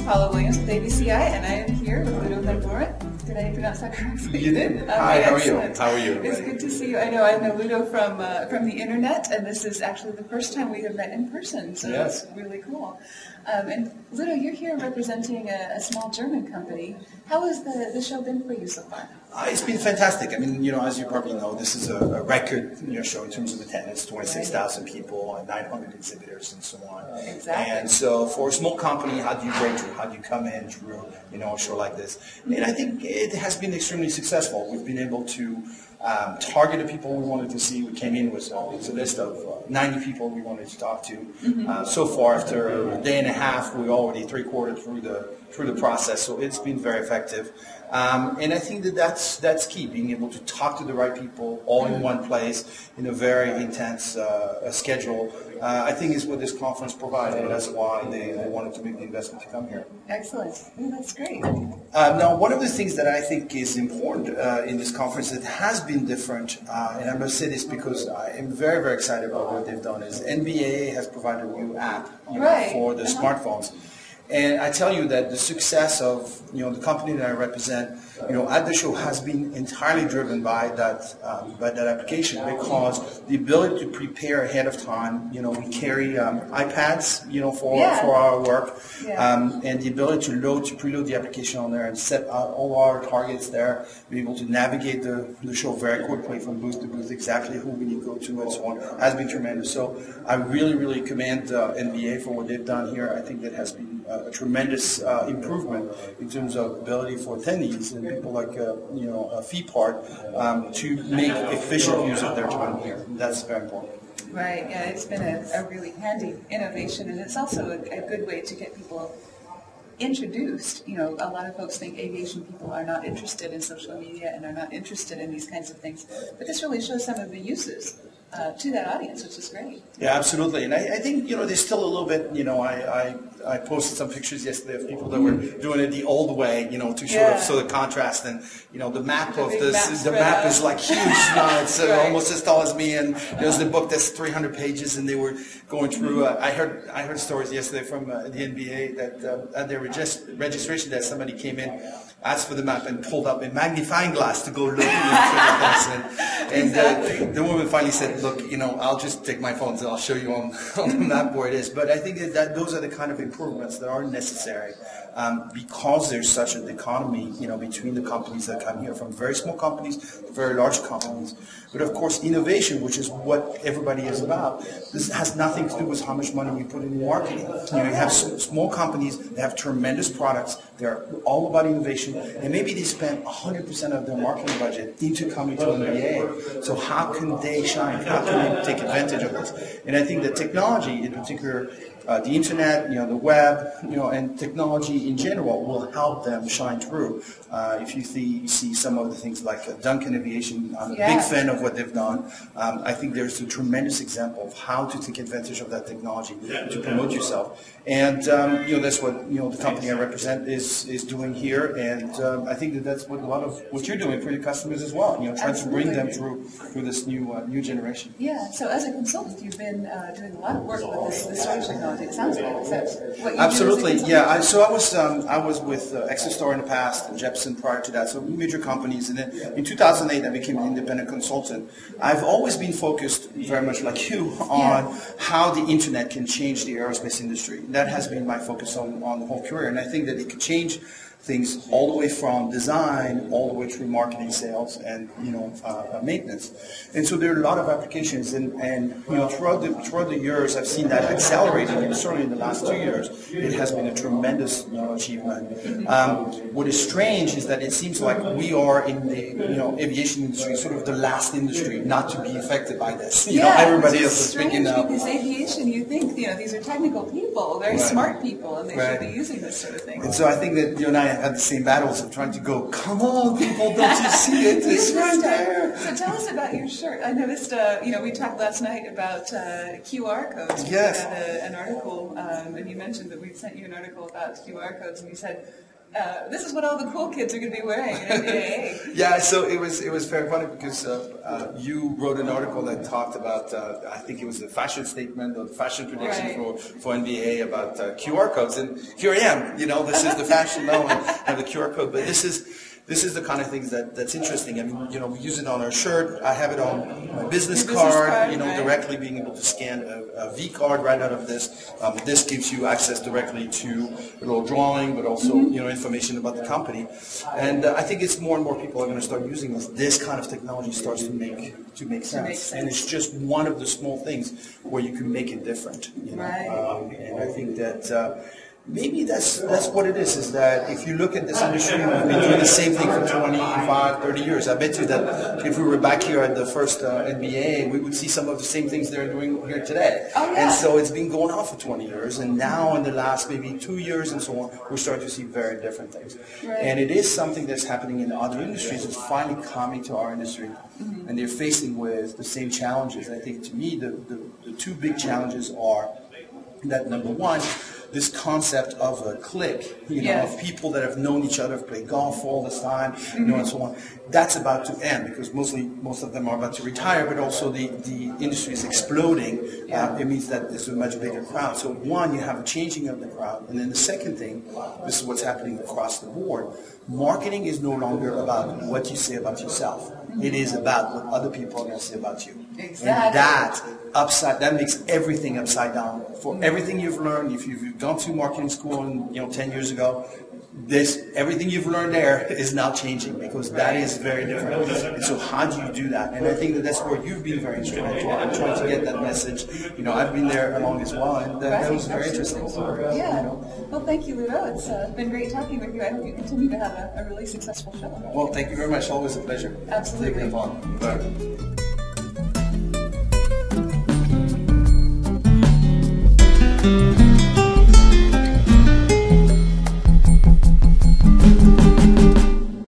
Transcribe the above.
Paula Williams with ABCI, and I am here with Ludo Van Vooren. Did I pronounce that correctly? You did. Okay, Hi, how excellent. are you? How are you? It's good to see you. I know Ludo from the internet, and this is actually the first time we have met in person, so Yes. it's really cool. And Ludo, you're here representing a small German company. How has the show been for you so far? It's been fantastic. I mean, as you probably know, this is a record show in terms of attendance, 26,000 people and 900 exhibitors and so on. Exactly. And so for a small company, how do you break through? How do you come in through, a show like this? And I think it has been extremely successful. We've been able to target the people we wanted to see. We came in with a list of 90 people we wanted to talk to. So far, after a day and a half, we're already three-quarters through the process. So it's been very effective. And I think that's key, being able to talk to the right people all in one place in a very intense schedule. I think is what this conference provided, and that's why they wanted to make the investment to come here. Excellent. Oh, that's great. Now, one of the things that I think is important in this conference that has been different, and I must say this because I am very, very excited about what they've done, is NBA has provided a new app for the smartphones. And I tell you that the success of the company that I represent, at the show has been entirely driven by that application, because the ability to prepare ahead of time. We carry iPads, for our work, and the ability to preload the application on there and set all our targets there, be able to navigate the show very quickly from booth to booth, exactly who we need to go to and so on, has been tremendous. So I really, really commend NBA for what they've done here. I think that has been a tremendous improvement in terms of ability for attendees and people like a fee part to make efficient use of their time here. That's very important. Right. Yeah, it's been a really handy innovation, and it's also a good way to get people introduced. A lot of folks think aviation people are not interested in social media and are not interested in these kinds of things, but this really shows some of the uses to that audience, which is great. Yeah, absolutely. And I think, there's still a little bit, I posted some pictures yesterday of people that were doing it the old way, to show the contrast. And, the map of this, the map is like huge. It's almost as tall as me. And there's the book that's 300 pages, and they were going through, I heard stories yesterday from the NBA that at their registration that somebody came in, asked for the map, and pulled up a magnifying glass to go look and the woman finally said, look, I'll just take my phone and I'll show you on the map where it is. But I think that those are the kind of improvements that are necessary because there's such a dichotomy, between the companies that come here, from very small companies to very large companies. But of course, innovation, which is what everybody is about, this has nothing to do with how much money you put in marketing. You have small companies that have tremendous products. They're all about innovation, and maybe they spend 100% of their marketing budget into coming to NBA. So how can they shine? How can they take advantage of this? And I think that technology, in particular, the internet, the web, and technology in general will help them shine through. If you see some of the things like Duncan Aviation, I'm a big fan of what they've done. I think there's a tremendous example of how to take advantage of that technology to promote yourself. And that's what the company I represent is doing here. And I think that's what a lot of what you're doing for your customers as well. Trying to bring them through this new generation. Yeah. So as a consultant, you've been doing a lot of work with this sort of technology. It sounds like is that what you absolutely. Do as a yeah. So I was with Exostar in the past, and Jepson prior to that. So major companies, and then in 2008 I became an independent consultant. I've always been focused, very much like you, on how the internet can change the aerospace industry. That has been my focus on the whole career, and I think that it could change things all the way from design all the way through marketing, sales, and maintenance. And so there are a lot of applications, and throughout the years I've seen that accelerating, and certainly in the last 2 years it has been a tremendous achievement. What is strange is that it seems like we are in the aviation industry, sort of the last industry not to be affected by this. Everybody else is speaking now. Because aviation, you think these are technical people, very smart people, and they should be using this sort of thing. And so I think that you and I have had the same battles of trying to go, come on, people, don't you see it? It's right there. So tell us about your shirt. I noticed, we talked last night about QR codes. Yes. We had an article, and you mentioned that we sent you an article about QR codes, and you said, this is what all the cool kids are going to be wearing in NBA. Yeah, so it was very funny because you wrote an article that talked about, I think it was the fashion statement or the fashion prediction for NBA about QR codes. And here I am, this is the fashion now and have the QR code. But this is the kind of things that's interesting. I mean, we use it on our shirt. I have it on my business card, directly being able to scan a V card right out of this. This gives you access directly to a little drawing, but also, information about the company. And I think it's more and more people are going to start using this kind of technology starts to make sense. And it's just one of the small things where you can make it different, Right. And I think that maybe that's what it is that if you look at this industry, we've been doing the same thing for 25, 30 years. I bet you that if we were back here at the first NBA, we would see some of the same things they're doing here today. Oh, yeah. And so it's been going on for 20 years, and now in the last maybe 2 years and so on, we're starting to see very different things. Right. And it is something that's happening in other industries. It's finally coming to our industry, and they're facing with the same challenges. I think to me, the two big challenges are that, number one, this concept of a clique, of people that have known each other, have played golf all this time, and so on. That's about to end because most of them are about to retire, but also the industry is exploding. It means that there's a much bigger crowd. So one, you have a changing of the crowd. And then the second thing, this is what's happening across the board, marketing is no longer about what you say about yourself. It is about what other people are going to say about you. Exactly. And that makes everything upside down. For everything you've learned, if you've gone to marketing school 10 years ago, everything you've learned there is now changing because that is very different. And so how do you do that? And I think that's where you've been very instrumental. I'm trying to get that message. I've been there along as well, and that was very interesting. Yeah. Well, thank you, Ludo. It's been great talking with you. I hope you continue to have a really successful show. Well, thank you very much. Always a pleasure. Absolutely. Taking it on. Bye.